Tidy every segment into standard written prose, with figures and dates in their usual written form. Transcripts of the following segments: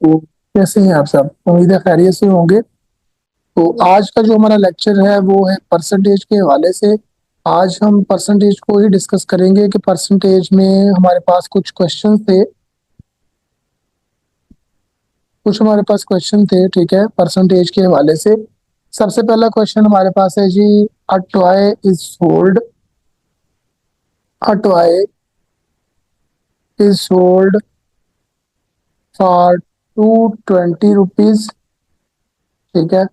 तो कैसे हैं आप सब? उम्मीद है खैरियत से होंगे। तो आज का जो हमारा लेक्चर है वो है परसेंटेज के हवाले से। आज हम परसेंटेज को ही डिस्कस करेंगे कि परसेंटेज में हमारे पास कुछ हमारे पास क्वेश्चन थे, ठीक है, परसेंटेज के हवाले से। सबसे पहला क्वेश्चन हमारे पास है जी, a toy is sold a toy is sold for 220 rupees, ठीक है।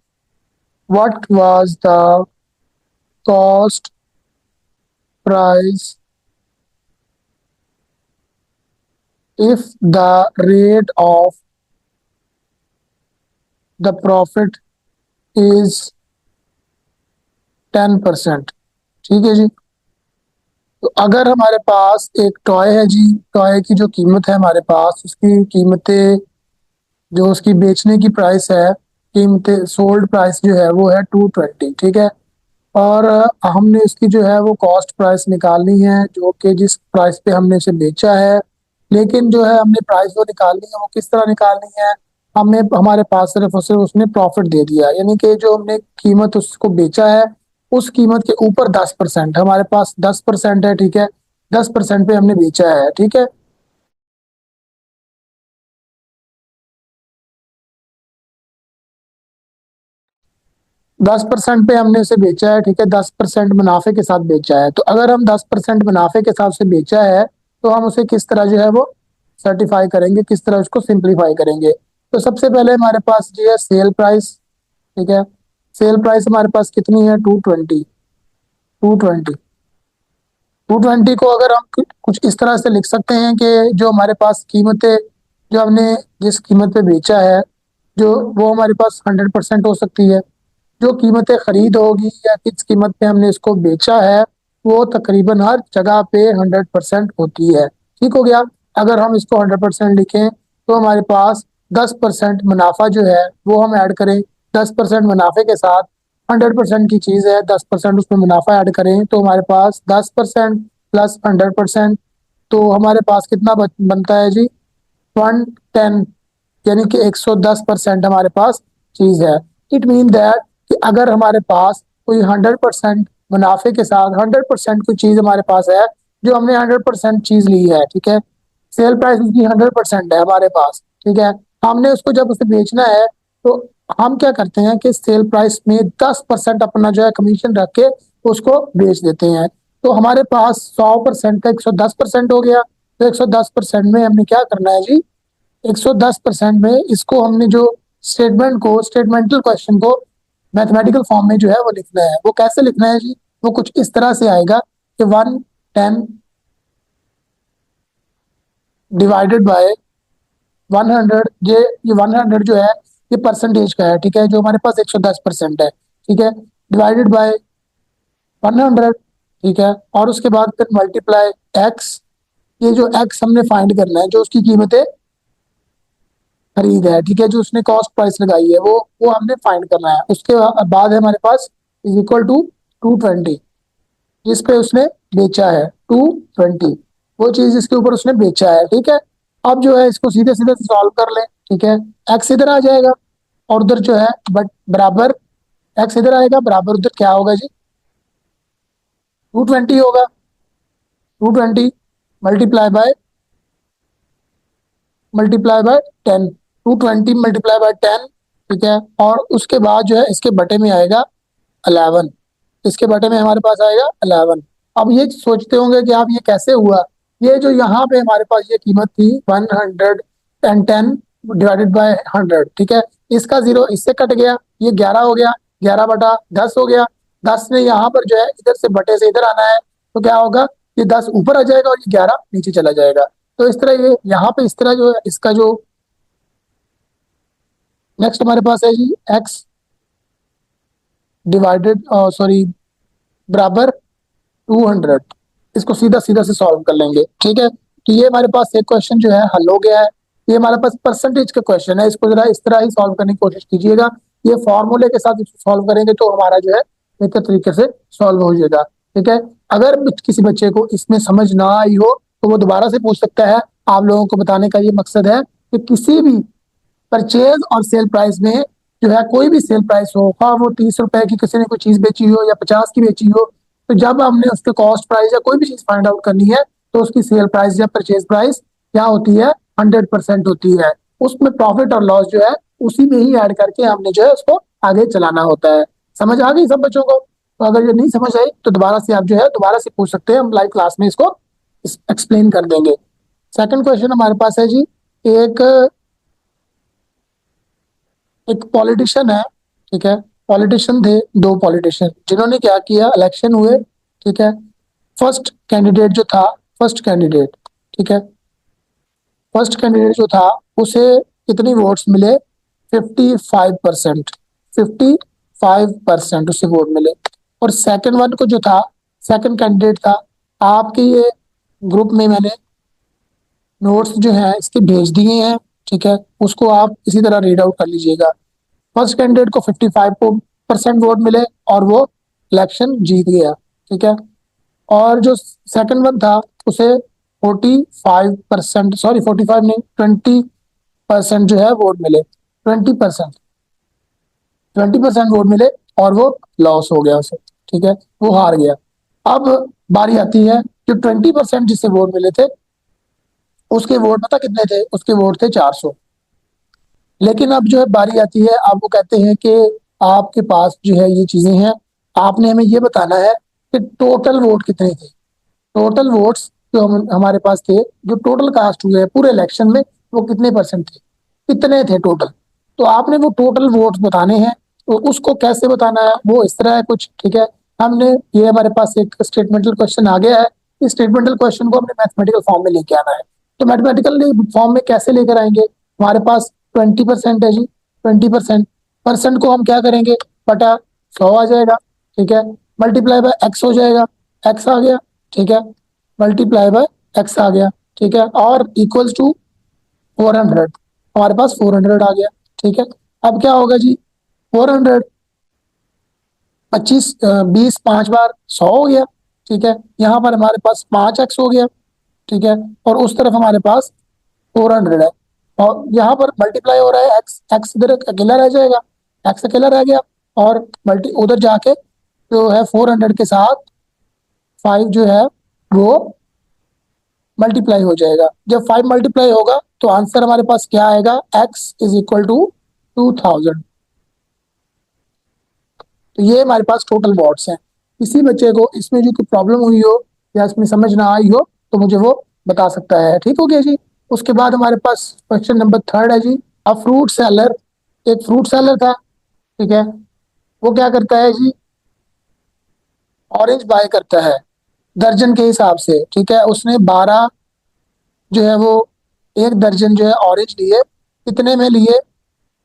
What was the cost price if the rate of the profit is 10%। ठीक है जी। तो अगर हमारे पास एक टॉय है जी, टॉय की जो कीमत है हमारे पास, उसकी कीमतें, जो उसकी बेचने की प्राइस है, कीमतें सोल्ड प्राइस जो है वो है 220, ठीक है। और हमने उसकी जो है वो कॉस्ट प्राइस निकालनी है, जो कि जिस प्राइस पे हमने उसे बेचा है। लेकिन जो है हमने प्राइस वो निकालनी है, वो किस तरह निकालनी है? हमें हमारे पास सिर्फ और सिर्फ उसने प्रॉफिट दे दिया, यानी कि जो हमने कीमत उसको बेचा है उस कीमत के ऊपर 10%, हमारे पास 10% है, ठीक है। 10% पे हमने बेचा है, ठीक है। 10% पे हमने उसे बेचा है, ठीक है। 10% मुनाफे के साथ बेचा है। तो अगर हम 10% मुनाफे के साथ से बेचा है तो हम उसे किस तरह जो है वो सर्टिफाई करेंगे, किस तरह उसको सिंप्लीफाई करेंगे? तो सबसे पहले हमारे पास जो है सेल प्राइस, ठीक है। सेल प्राइस हमारे पास कितनी है? 220। 220 को अगर हम कुछ इस तरह से लिख सकते हैं कि जो हमारे पास कीमतें, जो हमने जिस कीमत पे बेचा है, जो वो हमारे पास 100% हो सकती है। जो कीमतें खरीद होगी या किस कीमत पे हमने इसको बेचा है, वो तकरीबन हर जगह पे 100% होती है। ठीक हो गया। अगर हम इसको 100% लिखें तो हमारे पास 10% मुनाफा जो है वो हम ऐड करें। 10% मुनाफे के साथ 100% की चीज़ है, 10% उसमें मुनाफा ऐड करें तो हमारे पास 10% प्लस 100%, तो हमारे पास कितना बनता है जी? 110, यानी कि 110% हमारे पास चीज है। इट मीन दैट कि अगर हमारे पास कोई 100% मुनाफे के साथ 100% कोई चीज हमारे पास है, जो हमने 100% चीज ली है, ठीक है। सेल प्राइस उसकी 100% है हमारे पास, ठीक है। हमने उसको जब उसे बेचना है तो हम क्या करते हैं कि सेल प्राइस में 10% अपना जो है कमीशन रख के उसको बेच देते हैं। तो हमारे पास 100% का 110% हो गया। तो 110% में हमने क्या करना है जी? 110% में इसको हमने जो स्टेटमेंटल क्वेश्चन को मैथमेटिकल फॉर्म में जो है वो लिखना है। वो कैसे लिखना है जी? वो कुछ इस तरह से आएगा कि 110 डिवाइडेड बाय 100। ये 100 जो है ये परसेंटेज का है, ठीक है, जो हमारे पास 110% है, ठीक है। डिवाइडेड बाय 100, ठीक है। और उसके बाद फिर मल्टीप्लाई एक्स। ये जो एक्स हमने फाइंड करना है, जो उसकी कीमतें खरीद है, ठीक है, जो उसने कॉस्ट प्राइस लगाई है वो हमने फाइंड करना है। उसके बाद है हमारे पास इज इक्वल टू 220, जिस पे उसने बेचा है 220, वो चीज जिसके ऊपर उसने बेचा है, ठीक है। अब जो है इसको सीधे सीधे सॉल्व कर ले, ठीक है। एक्स इधर आ जाएगा और उधर जो है बट बराबर, एक्स इधर आएगा बराबर उधर क्या होगा जी? 220 होगा। 220 मल्टीप्लाई बाय 10। 220 × 10, ठीक है। और उसके बाद जो है इसके बटे में आएगा 11। इसके बटे में हमारे पास आएगा 11। अब ये सोचते होंगे कि आप ये कैसे हुआ? ये जो यहाँ पे हमारे पास ये कीमत थी 110 डिवाइडेड बाय 100, ठीक है। इसका जीरो इससे कट गया, ये 11 हो गया। 11/10 हो गया। 10 ने यहाँ पर जो है इधर से बटे से इधर आना है, तो क्या होगा? ये 10 ऊपर आ जाएगा और ये 11 नीचे चला जाएगा। तो इस तरह ये यहाँ पे इस तरह जो है इसका जो नेक्स्ट हमारे पास है जी एक्स डिवाइडेड, सॉरी, बराबर 200। इसको सीधा सीधा से सॉल्व कर लेंगे, ठीक है। तो ये हमारे पास एक क्वेश्चन जो है हल हो गया है। ये हमारे पास परसेंटेज का क्वेश्चन है, इसको जरा इस तरह ही सॉल्व करने की कोशिश कीजिएगा। ये फॉर्मूले के साथ इसको सॉल्व करेंगे तो हमारा जो है बेहतर तरीके से सॉल्व हो जाएगा, ठीक है। अगर किसी बच्चे को इसमें समझ ना आई हो तो वो दोबारा से पूछ सकता है, आप लोगों को बताने का ये मकसद है कि किसी भी परचेज और सेल प्राइस में जो है कोई भी सेल प्राइस हो, हाँ वो 30 रुपए की किसी ने कोई चीज बेची हो या 50 की बेची हो, तो जब हमने उसके कॉस्ट प्राइस या कोई भी चीज फाइंड आउट करनी है तो उसकी सेल प्राइस या परचेज प्राइस क्या होती है, 100% होती है। उसमें प्रॉफिट और लॉस जो है उसी में ही ऐड करके हमने जो है उसको आगे चलाना होता है। समझ आ गई सब बच्चों को? तो अगर ये नहीं समझ आई तो दोबारा से आप जो है दोबारा से पूछ सकते हैं, हम लाइव क्लास में इसको एक्सप्लेन कर देंगे। सेकंड क्वेश्चन हमारे पास है जी, एक एक पॉलिटिशियन है, ठीक है। पॉलिटिशियन थे, दो पॉलिटिशियन जिन्होंने क्या किया, इलेक्शन हुए, ठीक है। फर्स्ट कैंडिडेट जो था, फर्स्ट कैंडिडेट, ठीक है, फर्स्ट कैंडिडेट जो था उसे कितनी वोट्स मिले, 55%, 55% उसे वोट मिले। और सेकंड वन को जो था, सेकंड कैंडिडेट था, आपके ये ग्रुप में मैंने नोट्स जो है इसके भेज दिए हैं, ठीक है, उसको आप इसी तरह रीड आउट कर लीजिएगा। फर्स्ट कैंडिडेट को 55% वोट मिले और वो इलेक्शन जीत गया, ठीक है। और जो सेकंड वन था उसे 45%, सॉरी 45 नहीं, 20% जो है वोट मिले, 20%, 20% वोट मिले और वो लॉस हो गया उसे, ठीक है, वो हार गया। अब बारी आती है, जो 20% जिससे वोट मिले थे उसके वोट पता कितने थे, उसके वोट थे 400। लेकिन अब जो है बारी आती है, अब वो कहते हैं कि आपके पास जो है ये चीजें हैं, आपने हमें ये बताना है कि टोटल वोट कितने थे। टोटल वोट्स जो हमारे पास थे, जो टोटल कास्ट हुए हैं पूरे इलेक्शन में, वो कितने परसेंट थे, कितने थे टोटल। तो आपने वो टोटल वोट्स बताने हैं। तो उसको कैसे बताना है, वो इस तरह है कुछ, ठीक है। हमने ये हमारे पास एक स्टेटमेंटल क्वेश्चन आ गया है, इस स्टेटमेंटल क्वेश्चन को हमने मैथमेटिकल फॉर्म में लेके आना है। तो मैथमेटिकल फॉर्म में कैसे लेकर आएंगे, हमारे पास 20% है जी, 20%, परसेंट को हम क्या करेंगे, बटा 100 आ जाएगा, ठीक है, मल्टीप्लाई बाय एक्स हो जाएगा, एक्स आ गया, ठीक है, मल्टीप्लाई बाय एक्स आ गया, ठीक है, और इक्वल्स टू 400, हमारे पास 400 आ गया, ठीक है। अब क्या होगा जी, 400, 20 पांच बार 100 हो गया, ठीक है, यहाँ पर हमारे पास 5x हो गया, ठीक है, और उस तरफ हमारे पास 400 है, और यहाँ पर मल्टीप्लाई हो रहा है एक्स, एक्स इधर अकेला रह जाएगा, एक्स अकेला रह गया, और मल्टी उधर जाके जो है 400 के साथ 5 जो है वो मल्टीप्लाई हो जाएगा। जब 5 मल्टीप्लाई होगा तो आंसर हमारे पास क्या आएगा, x इज इक्वल टू 2000। तो ये हमारे पास टोटल वॉट्स हैं। किसी बच्चे को इसमें जो कोई प्रॉब्लम हुई हो या इसमें समझ ना आई हो तो मुझे वो बता सकता है, ठीक हो गया जी। उसके बाद हमारे पास क्वेश्चन नंबर थर्ड है जी, अ फ्रूट सेलर, एक फ्रूट सेलर था, ठीक है, वो क्या करता है जी, ऑरेंज बाय करता है दर्जन के हिसाब से, ठीक है। उसने 12 जो है वो एक दर्जन जो है ऑरेंज लिए, कितने में लिए,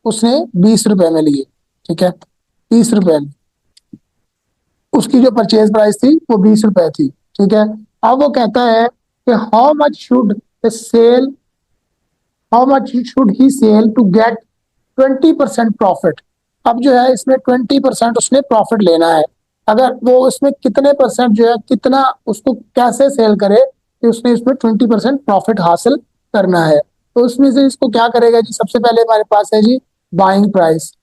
उसने 20 रुपए में लिए, ठीक है, 20 रुपए में। उसकी जो परचेज प्राइस थी वो 20 रुपए थी, ठीक है। अब वो कहता है कि how much should he sell to get 20% profit. अब जो है इसमें 20% उसने प्रॉफिट लेना है। अगर वो उसमें कितने परसेंट जो है, कितना उसको कैसे सेल करे कि उसने इसमें 20% प्रॉफिट हासिल करना है। तो उसमें से इसको क्या करेगा जी, सबसे पहले हमारे पास है जी बाइंग प्राइस।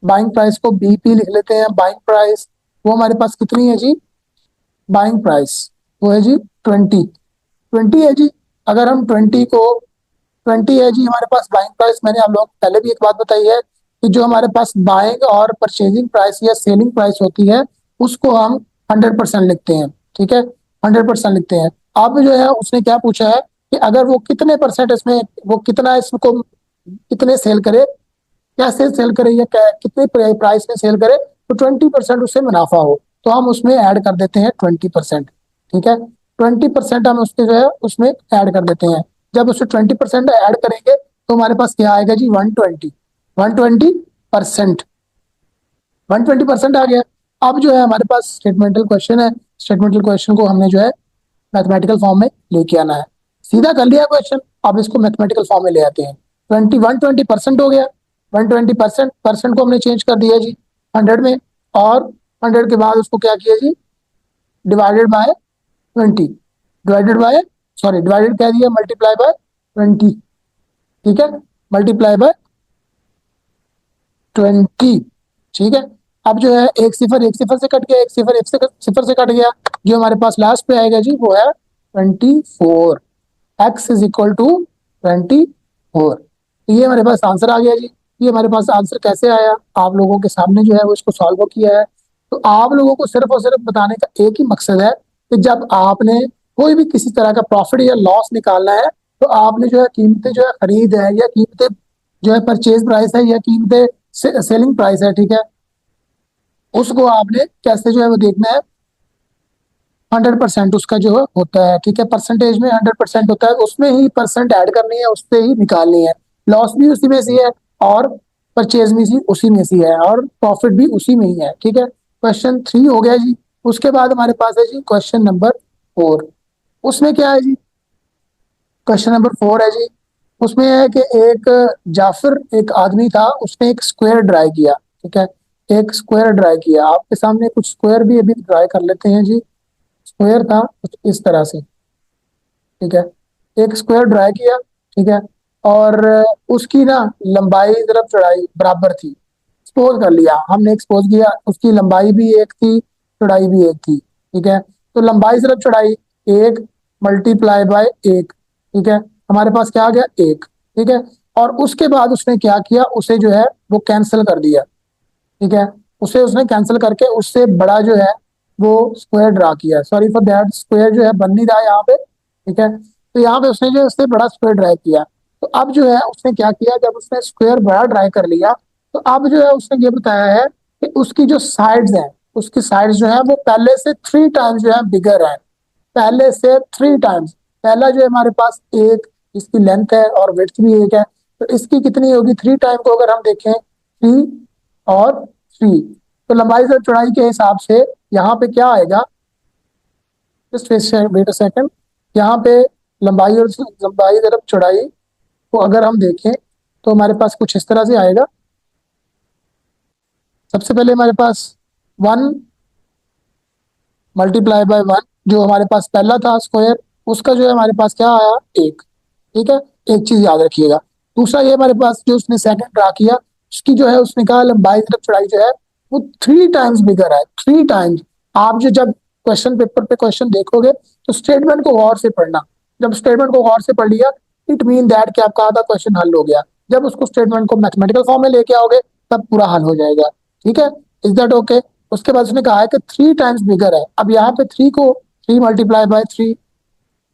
बाइंग प्राइस को बीपी लिख लेते हैं, बाइंग प्राइस वो हमारे पास कितनी है जी, बाइंग प्राइस वो है जी 20, है जी। अगर हम 20 है जी हमारे पास बाइंग प्राइस, मैंने आप लोगों को पहले भी एक बात बताई है कि जो हमारे पास बाइंग और परचेजिंग प्राइस या सेलिंग प्राइस होती है उसको हम 100% लिखते हैं, ठीक है, 100% लिखते हैं। अब जो है उसने क्या पूछा है कि अगर वो कितने परसेंट इसमें, वो कितना इसको कितने सेल करे, कैसे सेल करे या कितने प्राइस में सेल करे तो 20% उससे मुनाफा हो, तो हम उसमें ऐड कर देते हैं 20%, ठीक है। 20% हम उसके जो है उसमें ऐड कर देते हैं। जब उसमें 20% ऐड करेंगे तो हमारे पास क्या आएगा जी, 120%, 120% आ गया। अब जो है हमारे पास स्टेटमेंटल क्वेश्चन है, स्टेटमेंटल क्वेश्चन को हमने जो है मैथमेटिकल फॉर्म में लेके आना है। सीधा कर लिया क्वेश्चन, अब इसको मैथमेटिकल फॉर्म में ले आते हैं। 120% हो गया, 120% परसेंट को हमने चेंज कर दिया जी 100 में, और 100 के बाद उसको क्या किया जी, divided by 20, divided by sorry divided कह दिया, मल्टीप्लाई बाय 20, ठीक है, मल्टीप्लाई बाय 20, ठीक है। अब जो है एक सिफर से कट गया, एक सिफर सिफर से कट गया, जो हमारे पास लास्ट पे आएगा जी वो है 24। x is equal to 24। तो ये हमारे पास आंसर आ गया जी। ये हमारे पास आंसर कैसे आया, आप लोगों के सामने जो है वो इसको सॉल्व किया है। तो आप लोगों को सिर्फ और सिर्फ बताने का एक ही मकसद है कि जब आपने कोई भी किसी तरह का प्रॉफिट या लॉस निकालना है, तो आपने जो है कीमतें जो है खरीद है या कीमतें जो है परचेज प्राइस है या कीमतें सेलिंग प्राइस है, ठीक है, उसको आपने कैसे जो है वो देखना है। 100% उसका जो होता है, ठीक है, परसेंटेज में 100% होता है, उसमें ही परसेंट ऐड करनी है, उससे ही निकालनी है। लॉस भी उसी में से है और परचेज भी उसी में से है और प्रॉफिट भी उसी में ही है, ठीक है। क्वेश्चन 3 हो गया जी। उसके बाद हमारे पास है जी क्वेश्चन नंबर 4। उसमें क्या है जी, क्वेश्चन नंबर 4 है जी। उसमें है कि एक जाफर एक आदमी था, उसने एक स्क्वायर ड्राई किया, ठीक है, एक स्क्वायर ड्राई किया। आपके सामने कुछ स्क्वायर भी अभी ड्राई कर लेते हैं जी। स्क्वायर था कुछ इस तरह से, ठीक है, एक स्क्वायर ड्रा किया, ठीक है, और उसकी ना लंबाई तरफ चौड़ाई बराबर थी। एक्सपोज कर लिया हमने, एक्सपोज किया, उसकी लंबाई भी एक थी, चौड़ाई भी एक थी, ठीक है। तो लंबाई तरफ चौड़ाई एक मल्टीप्लाई बाय एक, ठीक है, हमारे पास क्या आ गया एक, ठीक है। और उसके बाद उसने क्या किया, उसे जो है वो कैंसिल कर दिया, ठीक है, उसे उसने कैंसिल करके उससे बड़ा जो है वो स्क्वायर ड्रा किया। सॉरी फॉर दैट, स्क्वायर जो है बन नहीं रहा है यहाँ पे, ठीक है। तो यहाँ पे उसने जो है उससे बड़ा स्क्वायर ड्रा किया। तो अब जो है उसने क्या किया, जब उसने स्क्वायर बड़ा ड्रा कर लिया, तो अब जो है उसने ये बताया है कि उसकी जो साइड्स हैं, उसकी साइड्स जो है वो पहले से 3 टाइम्स जो है बिगर है, पहले से 3 टाइम्स। पहला जो है हमारे पास एक, इसकी लेंथ है और विड्थ भी एक है, तो इसकी कितनी होगी 3 टाइम को अगर हम देखें 3 और 3, तो लंबाई से चौड़ाई के हिसाब से यहाँ पे क्या आएगा, जस्ट वेट अ सेकंड, यहाँ पे लंबाई तरफ चौड़ाई को अगर हम देखें तो हमारे पास कुछ इस तरह से आएगा। सबसे पहले हमारे पास 1 मल्टीप्लाई बाय 1, जो हमारे पास पहला था स्क्वायर, उसका जो है हमारे पास क्या आया एक, ठीक है, एक चीज याद रखिएगा। दूसरा ये हमारे पास जो उसने सेकंड ड्रा किया, उसकी जो है उसने कहा लंबाई तरफ चौड़ाई जो है वो 3 टाइम्स बिगर है, 3 टाइम्स। आप जो जब क्वेश्चन पेपर पे क्वेश्चन देखोगे तो स्टेटमेंट को गौर से पढ़ना। जब स्टेटमेंट को गौर से पढ़ लिया, इट मीन दैट कि आपका आधा क्वेश्चन हल हो गया। जब उसको स्टेटमेंट को मैथमेटिकल फॉर्म में लेके आओगे तब पूरा हल हो जाएगा, ठीक है, इज दैट ओके। उसके बाद उसने कहा है कि 3 टाइम्स बिगर है। अब यहाँ पे 3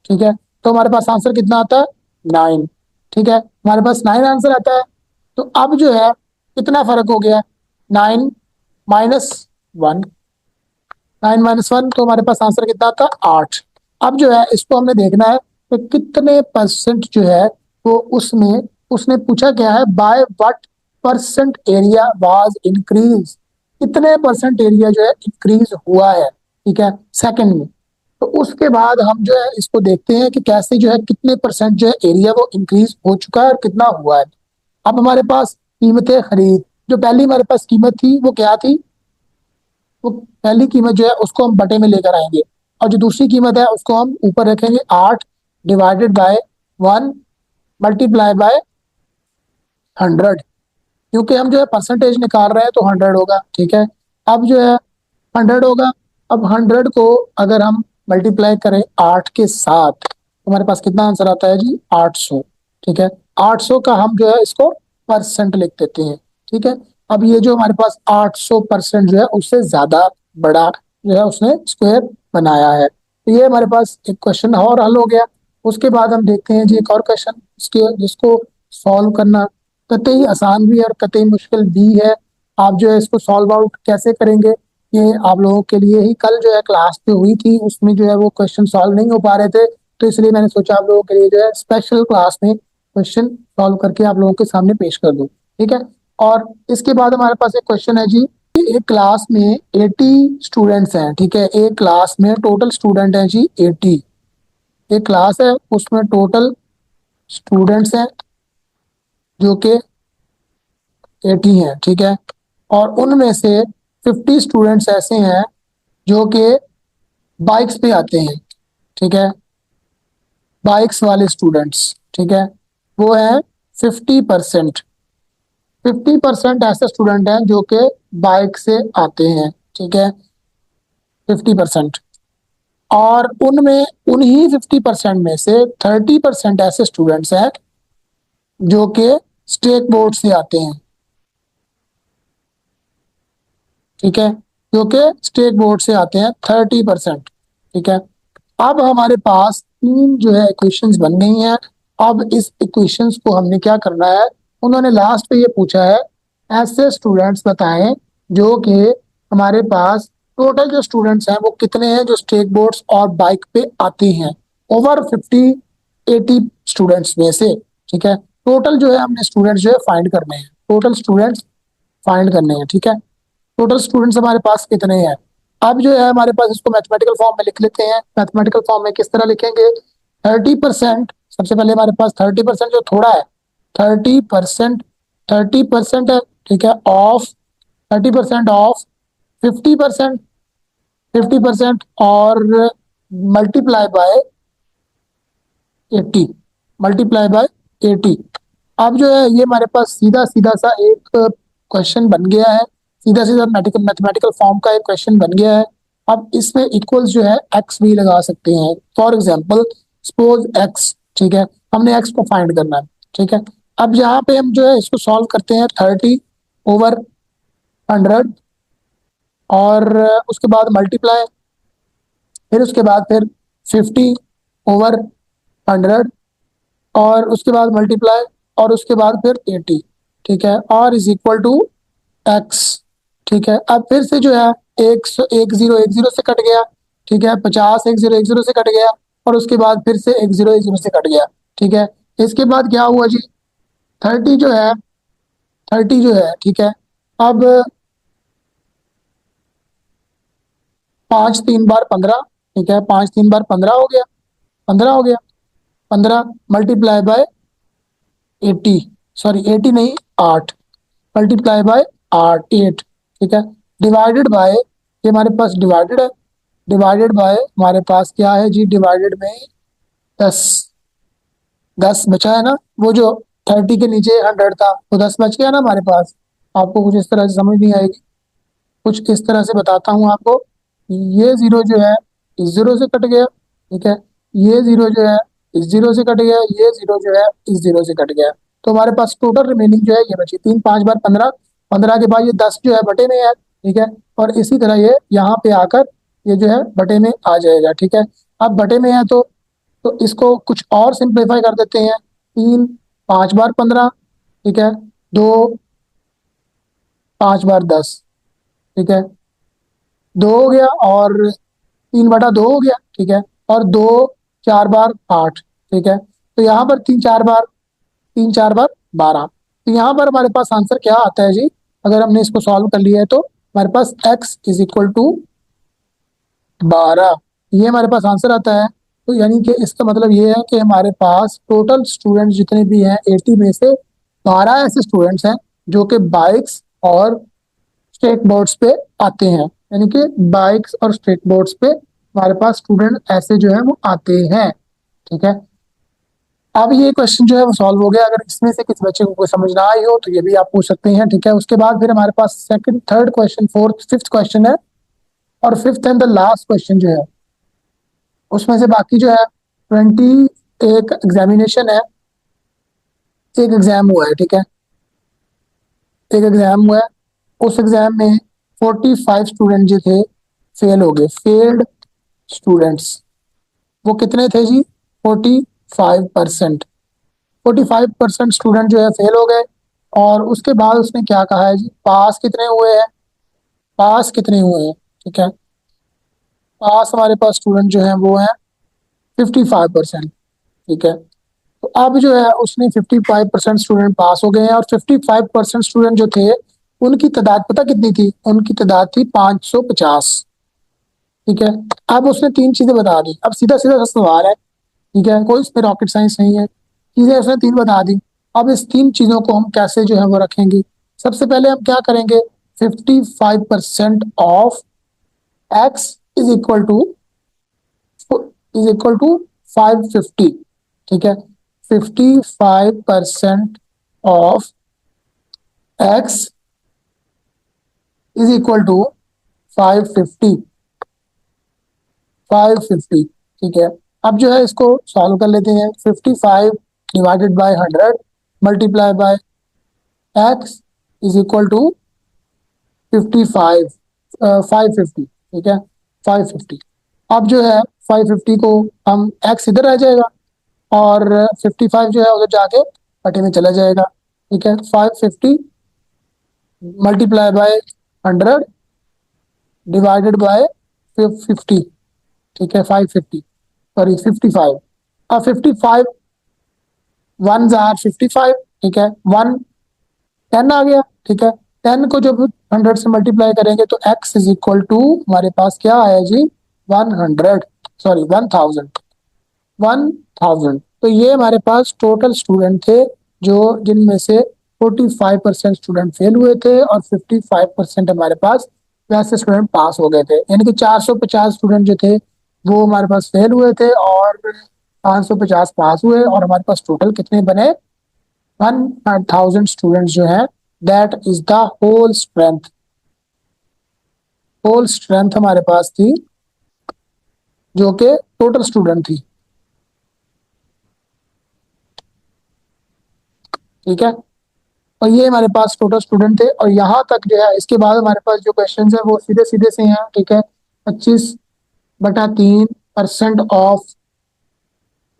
ठीक है, तो हमारे पास आंसर कितना आता है 9, ठीक है, हमारे पास 9 आंसर आता है। तो अब जो है कितना फर्क हो गया, 9 - 1, 9 - 1, तो हमारे पास आंसर कितना आता है 8। अब जो है इसको हमने देखना है कि कितने परसेंट जो है वो उसमें, उसने पूछा क्या है, by what percent area was increase, कितने परसेंट एरिया जो है इंक्रीज हुआ है, ठीक है, सेकंड में। तो उसके बाद हम जो है इसको देखते हैं कि कैसे जो है कितने परसेंट जो है एरिया वो इंक्रीज हो चुका है और कितना हुआ है। अब हमारे पास कीमतें खरीद, जो पहली हमारे पास कीमत थी वो क्या थी, वो पहली कीमत जो है उसको हम बटे में लेकर आएंगे, और जो दूसरी कीमत है उसको हम ऊपर रखेंगे 8 डिवाइडेड बाय 1 मल्टीप्लाई बाय 100, क्योंकि हम जो है परसेंटेज निकाल रहे हैं तो 100 होगा, ठीक है। अब जो है 100 होगा। अब 100 को अगर हम मल्टीप्लाई करें 8 के साथ तो हमारे पास कितना आंसर आता है जी 800, ठीक है। 800 का हम जो है इसको परसेंट लिख देते हैं, ठीक है। अब ये जो हमारे पास 800% जो है उससे ज्यादा बड़ा जो है उसने स्क्वायर बनाया है। तो ये हमारे पास एक क्वेश्चन और हल हो गया। उसके बाद हम देखते हैं जी एक और क्वेश्चन, इसके जिसको सॉल्व करना कतई आसान भी है और कतई मुश्किल भी है। आप जो है इसको सॉल्व आउट कैसे करेंगे, ये आप लोगों के लिए ही कल जो है क्लास जो हुई थी उसमें जो है वो क्वेश्चन सॉल्व नहीं हो पा रहे थे, तो इसलिए मैंने सोचा आप लोगों के लिए जो है स्पेशल क्लास में क्वेश्चन सॉल्व करके आप लोगों के सामने पेश कर दूं, ठीक है। और इसके बाद हमारे पास एक क्वेश्चन है जी कि एक क्लास में 80 स्टूडेंट्स हैं, ठीक है, एक क्लास में टोटल स्टूडेंट है जी 80। एक क्लास है उसमें टोटल स्टूडेंट्स हैं जो कि 80 हैं, ठीक है, और उनमें से 50 स्टूडेंट्स ऐसे हैं जो कि बाइक्स पे आते हैं, ठीक है, बाइक्स वाले स्टूडेंट्स, ठीक है, वो है 50%। 50% ऐसे स्टूडेंट हैं जो कि बाइक से आते हैं, ठीक है, 50%। और उनमें उन्हीं 50% में से 30% ऐसे स्टूडेंट्स हैं जो कि स्टेट बोर्ड से आते हैं, ठीक है, जो कि स्टेट बोर्ड से आते हैं 30%, ठीक है। अब हमारे पास तीन जो है इक्वेशंस बन गई हैं। अब इस इक्वेशंस को हमने क्या करना है, उन्होंने लास्ट पे ये पूछा है ऐसे स्टूडेंट्स बताएं जो कि हमारे पास टोटल जो स्टूडेंट्स हैं वो कितने हैं जो स्टेट बोर्ड्स और बाइक पे आते हैं, ओवर 80 स्टूडेंट्स में से, ठीक है। टोटल जो है हमने स्टूडेंट्स जो है फाइंड करने हैं, टोटल स्टूडेंट्स फाइंड करने हैं, ठीक है। टोटल स्टूडेंट्स हमारे पास कितने हैं। अब जो है हमारे पास इसको मैथमेटिकल फॉर्म में लिख लेते हैं। मैथमेटिकल फॉर्म में किस तरह लिखेंगे, 30%, सबसे पहले हमारे पास 30% जो थोड़ा है, 30%, 30% है, ठीक है, ऑफ 30% ऑफ 50%, 50% और मल्टीप्लाई बाय 80, मल्टीप्लाई बाय 80। अब जो है ये हमारे पास सीधा सीधा सा एक क्वेश्चन बन गया है, सीधा सीधा मैथमेटिकल फॉर्म का एक क्वेश्चन बन गया है। अब इसमें इक्वल्स जो है एक्स भी लगा सकते हैं। फॉर एग्जांपल सपोज एक्स, ठीक है, हमने एक्स को फाइंड करना है, ठीक है। अब यहाँ पे हम जो है इसको सॉल्व करते हैं, 30/100 और उसके बाद मल्टीप्लाई, फिर उसके बाद फिर 50/100 और उसके बाद मल्टीप्लाई और उसके बाद फिर 80, ठीक है, और इज इक्वल टू एक्स, ठीक है। अब फिर से जो है एक जीरो से कट गया, ठीक है, 50 एक जीरो से कट गया और उसके बाद फिर से एक जीरो से कट गया, ठीक है। इसके बाद क्या हुआ जी, 30 जो है, 30 जो है, ठीक है। अब 5 3 बार 15, ठीक है, 5 3 बार 15 हो गया, 15 हो गया, 15 मल्टीप्लाई बाय 80, सॉरी 80 नहीं 8, मल्टीप्लाई बाय 8, ठीक है, डिवाइडेड बाय, ये हमारे पास डिवाइडेड है, डिवाइडेड बाय हमारे पास क्या है जी, डिवाइडेड में 10, 10 बचा है ना, वो जो 30 के नीचे 100 था वो 10 बच गया ना हमारे पास। आपको कुछ इस तरह से समझ नहीं आएगी, कुछ इस तरह से बताता हूँ आपको। ये जीरो जो है इस जीरो से कट गया, ठीक है, ये जीरो जो है इस जीरो से कट गया, ये जीरो जो है इस जीरो से कट गया। तो हमारे पास टोटल रिमेनिंग जो है ये बची 3 5 बार 15, 15 के बाद ये 10 जो है बटे में है, ठीक है, और इसी तरह ये यहाँ पे आकर ये जो है बटे में आ जाएगा, ठीक है। अब बटे में है तो इसको कुछ और सिंप्लीफाई कर देते हैं, 3 5 बार 15, ठीक है, 2 5 बार 10, ठीक है, 2 हो गया और 3/2 हो गया, ठीक है, और 2 4 बार 8, ठीक है। तो यहाँ पर 3 4 बार 12, तो यहाँ पर हमारे पास आंसर क्या आता है जी, अगर हमने इसको सॉल्व कर लिया है तो हमारे पास x इज इक्वल टू 12, ये हमारे पास आंसर आता है। तो यानी कि इसका मतलब ये है कि हमारे पास टोटल स्टूडेंट्स जितने भी हैं 80 में से 12 ऐसे स्टूडेंट्स हैं जो कि बाइक्स और स्टेट बोर्ड्स पे आते हैं, यानी कि बाइक्स और स्टेट बोर्ड्स पे हमारे पास स्टूडेंट ऐसे जो है वो आते हैं, ठीक है। अब ये क्वेश्चन जो है वो सॉल्व हो गया। अगर इसमें से किसी बच्चे को कोई समझ ना आई हो तो ये भी आप पूछ सकते हैं, ठीक है। उसके बाद फिर हमारे पास second third question fourth fifth question है, और fifth and the last question जो है उसमें से बाकी जो है एक एग्जामिनेशन है, एक एग्जाम हुआ है, ठीक है, एक एग्जाम हुआ है। उस एग्जाम में 45 स्टूडेंट जो थे फेल हो गए, फेल्ड स्टूडेंट्स, वो कितने थे जी, 45%, 45% स्टूडेंट जो है फेल हो गए। और उसके बाद उसने क्या कहा है जी, पास कितने हुए हैं, पास कितने हुए हैं, ठीक है, पास हमारे पास स्टूडेंट जो है वो है 55%, ठीक है। तो अब जो है उसने 55% स्टूडेंट पास हो गए हैं और 55% स्टूडेंट जो थे उनकी तादाद पता कितनी थी, उनकी तादाद थी 550, ठीक है। अब उसने तीन चीजें बता दी, अब सीधा सीधा सा सवाल है, ठीक है, कोई इसमें रॉकेट साइंस नहीं है, चीजें उसने तीन बता दी। अब इस तीन चीजों को हम कैसे जो है वो रखेंगे, सबसे पहले हम क्या करेंगे, 55% of X is equal to 550, ठीक है। 55% of X is equal to 550। 550, ठीक है। अब जो है इसको सॉल्व कर लेते हैं। 55 divided by 100 multiply by X is equal to 55, 550, ठीक है। 550। अब जो है 550 को हम एक्स इधर आ जाएगा और 55 जो है उधर जाके पट्टी में चला जाएगा, ठीक है। 550 मल्टीप्लाई बाय 100 डिवाइडेड बाय 50, ठीक है। 550, सॉरी 55। अब 55 वन जार 55, ठीक है। वन 10 आ गया, ठीक है। 10 को जब 100 से मल्टीप्लाई करेंगे तो x इज इक्वल टू हमारे पास क्या आया जी, 100, सॉरी 1000। 1000। तो ये हमारे पास टोटल स्टूडेंट थे जो जिनमें से 45% स्टूडेंट फेल हुए थे और 55% हमारे पास वैसे स्टूडेंट पास हो गए थे। यानी कि 450 स्टूडेंट जो थे वो हमारे पास फेल हुए थे और 550 पास हुए, और हमारे पास टोटल कितने बने, 1000 स्टूडेंट्स जो है। That is the whole strength. Whole strength हमारे पास थी जो कि टोटल स्टूडेंट थी, ठीक है। और ये हमारे पास टोटल स्टूडेंट थे, और यहाँ तक जो है इसके बाद हमारे पास जो क्वेश्चन है वो सीधे सीधे से हैं, ठीक है। 25/3% ऑफ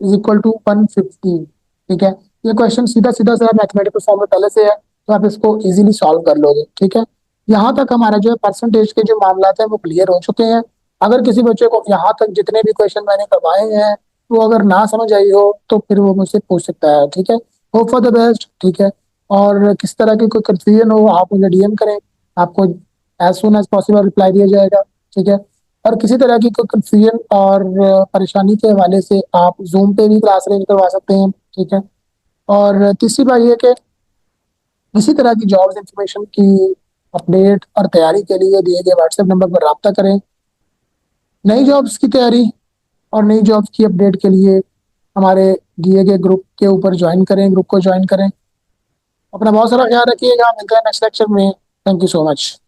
इज इक्वल टू 115, ठीक है। ये क्वेश्चन सीधा सीधा सा मैथमेटिकल फॉर्म में पहले से है, तो आप इसको इजीली सॉल्व कर लोगे, ठीक है। यहाँ तक हमारा जो है परसेंटेज के जो मामला है वो क्लियर हो चुके हैं। अगर किसी बच्चे को यहाँ तक जितने भी क्वेश्चन मैंने करवाए हैं वो अगर ना समझ आई हो तो फिर वो मुझसे पूछ सकता है, ठीक है। होप फॉर द बेस्ट, ठीक है। और किस तरह की कोई कंफ्यूजन हो आप मुझे डीएम करें, आपको as soon as possible reply दिया जाएगा, ठीक है। और किसी तरह की कोई कंफ्यूजन और परेशानी के हवाले से आप जूम पे भी क्लास अरेंज करवा सकते हैं, ठीक है। और तीसरी बात यह कि किसी तरह की जॉब्स इंफॉर्मेशन की अपडेट और तैयारी के लिए दिए गए व्हाट्सएप नंबर पर रब्ता करें। नई जॉब्स की तैयारी और नई जॉब्स की अपडेट के लिए हमारे दिए गए ग्रुप के ऊपर ज्वाइन करें, ग्रुप को ज्वाइन करें। अपना बहुत सारा ख्याल रखिएगा, मिलते हैं नेक्स्ट लेक्चर में। Thank you so much.